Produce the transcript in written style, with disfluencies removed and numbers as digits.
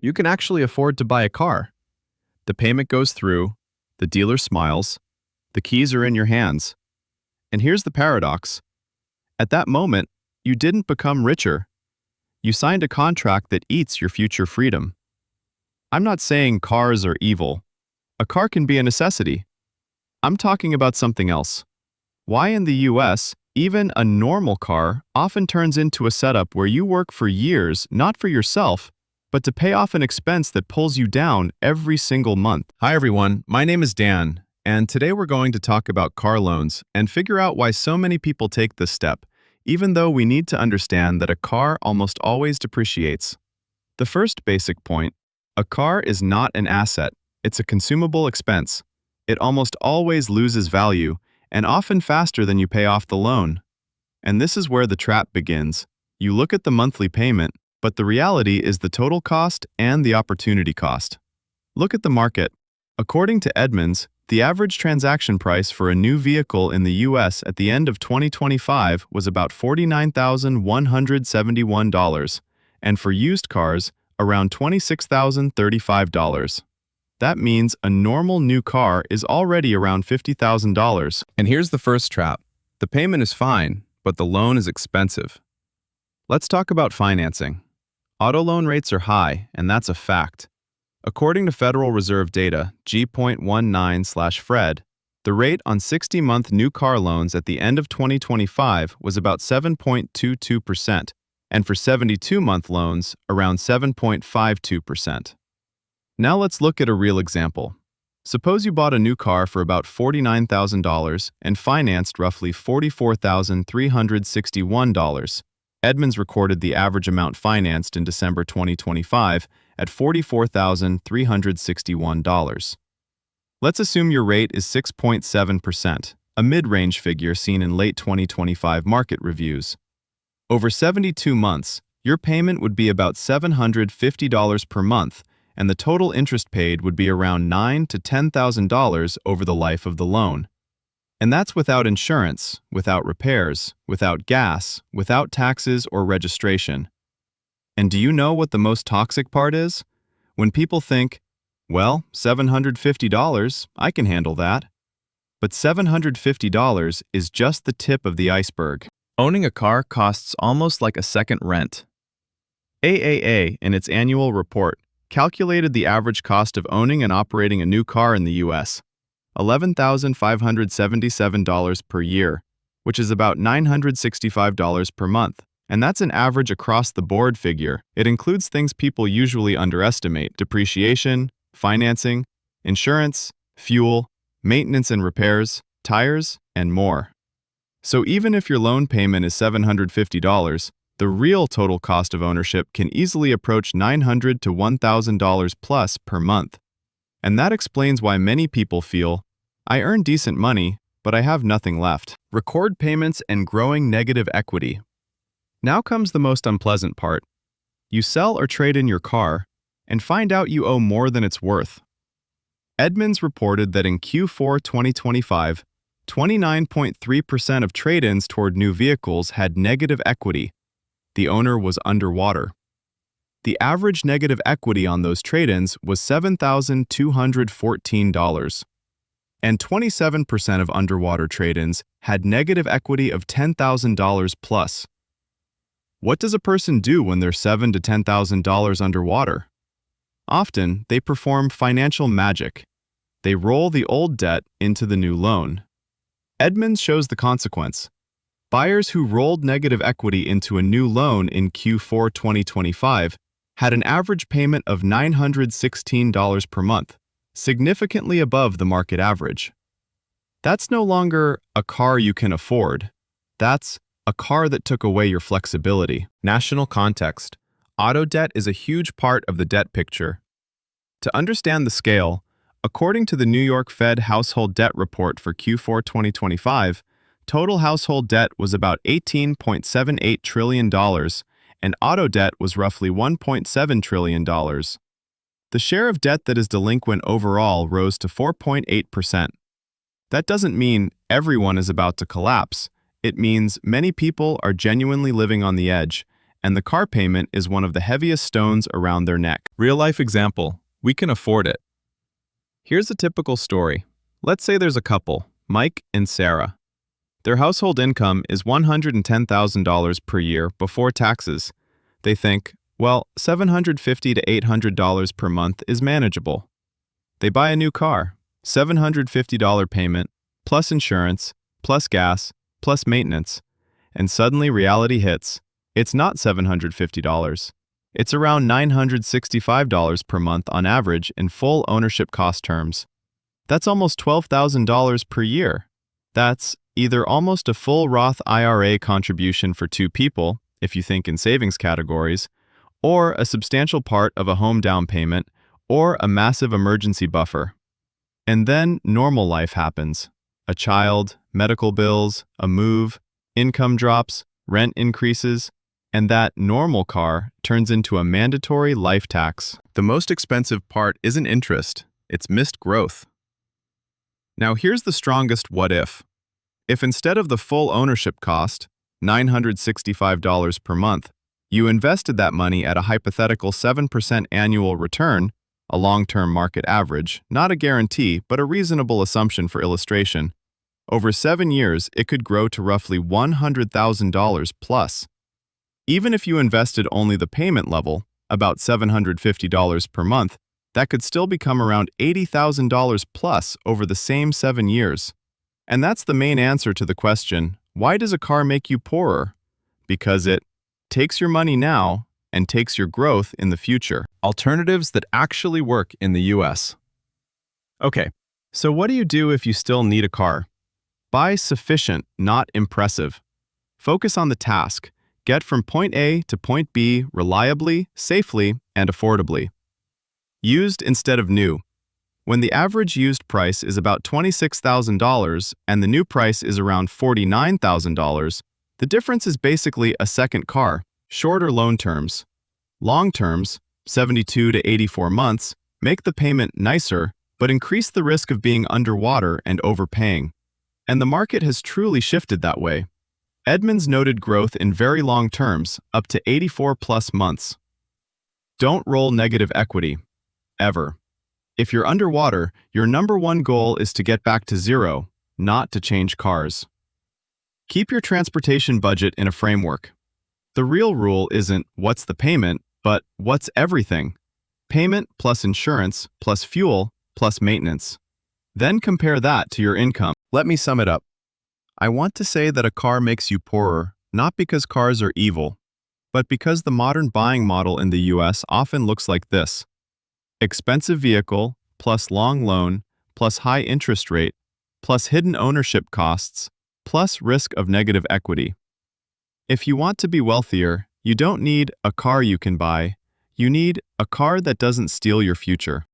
you can actually afford to buy a car. The payment goes through, the dealer smiles, the keys are in your hands. And here's the paradox. At that moment, you didn't become richer. You signed a contract that eats your future freedom. I'm not saying cars are evil. A car can be a necessity. I'm talking about something else. Why in the US, even a normal car often turns into a setup where you work for years not for yourself, but to pay off an expense that pulls you down every single month. Hi everyone, my name is Dan, and today we're going to talk about car loans and figure out why so many people take this step, even though we need to understand that a car almost always depreciates. The first basic point, a car is not an asset, it's a consumable expense. It almost always loses value, and often faster than you pay off the loan. And this is where the trap begins. You look at the monthly payment, but the reality is the total cost and the opportunity cost. Look at the market. According to Edmunds, the average transaction price for a new vehicle in the US at the end of 2025 was about $49,171, and for used cars, around $26,035. That means a normal new car is already around $50,000. And here's the first trap. The payment is fine, but the loan is expensive. Let's talk about financing. Auto loan rates are high, and that's a fact. According to Federal Reserve data, G.19/Fred, the rate on 60-month new car loans at the end of 2025 was about 7.22%, and for 72-month loans, around 7.52%. Now let's look at a real example. Suppose you bought a new car for about $49,000 and financed roughly $44,361. Edmunds recorded the average amount financed in December 2025 at $44,361. Let's assume your rate is 6.7%, a mid-range figure seen in late 2025 market reviews. Over 72 months, your payment would be about $750 per month, and the total interest paid would be around $9,000 to $10,000 over the life of the loan. And that's without insurance, without repairs, without gas, without taxes or registration. And do you know what the most toxic part is? When people think, well, $750, I can handle that. But $750 is just the tip of the iceberg. Owning a car costs almost like a second rent. AAA, in its annual report, calculated the average cost of owning and operating a new car in the U.S., $11,577 per year, which is about $965 per month. And that's an average across-the-board figure. It includes things people usually underestimate: depreciation, financing, insurance, fuel, maintenance and repairs, tires, and more. So even if your loan payment is $750, the real total cost of ownership can easily approach $900 to $1,000 plus per month. And that explains why many people feel, I earn decent money, but I have nothing left. Record payments and growing negative equity. Now comes the most unpleasant part. You sell or trade in your car and find out you owe more than it's worth. Edmunds reported that in Q4 2025, 29.3% of trade-ins toward new vehicles had negative equity. The owner was underwater. The average negative equity on those trade-ins was $7,214. And 27% of underwater trade-ins had negative equity of $10,000 plus. What does a person do when they're $7,000 to $10,000 underwater? Often, they perform financial magic. They roll the old debt into the new loan. Edmunds shows the consequence. Buyers who rolled negative equity into a new loan in Q4 2025 had an average payment of $916 per month, significantly above the market average. That's no longer a car you can afford. That's a car that took away your flexibility. National context. Auto debt is a huge part of the debt picture. To understand the scale, according to the New York Fed Household Debt Report for Q4 2025, total household debt was about $18.78 trillion, and auto debt was roughly $1.7 trillion. The share of debt that is delinquent overall rose to 4.8%. That doesn't mean everyone is about to collapse. It means many people are genuinely living on the edge, and the car payment is one of the heaviest stones around their neck. Real-life example. We can afford it. Here's a typical story. Let's say there's a couple, Mike and Sarah. Their household income is $110,000 per year before taxes. They think, well, $750 to $800 per month is manageable. They buy a new car, $750 payment, plus insurance, plus gas, plus maintenance, and suddenly reality hits. It's not $750. It's around $965 per month on average in full ownership cost terms. That's almost $12,000 per year. That's either almost a full Roth IRA contribution for two people, if you think in savings categories, or a substantial part of a home down payment, or a massive emergency buffer. And then normal life happens. A child, medical bills, a move, income drops, rent increases, and that normal car turns into a mandatory life tax. The most expensive part isn't interest, it's missed growth. Now here's the strongest what if. If instead of the full ownership cost, $965 per month, you invested that money at a hypothetical 7% annual return, a long-term market average, not a guarantee, but a reasonable assumption for illustration, over 7 years it could grow to roughly $100,000 plus. Even if you invested only the payment level, about $750 per month, that could still become around $80,000 plus over the same 7 years. And that's the main answer to the question, why does a car make you poorer? Because it takes your money now and takes your growth in the future. Alternatives that actually work in the US. Okay, so what do you do if you still need a car? Buy sufficient, not impressive. Focus on the task. Get from point A to point B reliably, safely, and affordably. Used instead of new. When the average used price is about $26,000 and the new price is around $49,000, the difference is basically a second car, shorter loan terms. Long terms, 72 to 84 months, make the payment nicer, but increase the risk of being underwater and overpaying. And the market has truly shifted that way. Edmunds noted growth in very long terms, up to 84 plus months. Don't roll negative equity. Ever. If you're underwater, your number one goal is to get back to zero, not to change cars. Keep your transportation budget in a framework. The real rule isn't what's the payment, but what's everything. Payment plus insurance plus fuel plus maintenance. Then compare that to your income. Let me sum it up. I want to say that a car makes you poorer, not because cars are evil, but because the modern buying model in the US often looks like this. Expensive vehicle, plus long loan, plus high interest rate, plus hidden ownership costs, plus risk of negative equity. If you want to be wealthier, you don't need a car you can buy, you need a car that doesn't steal your future.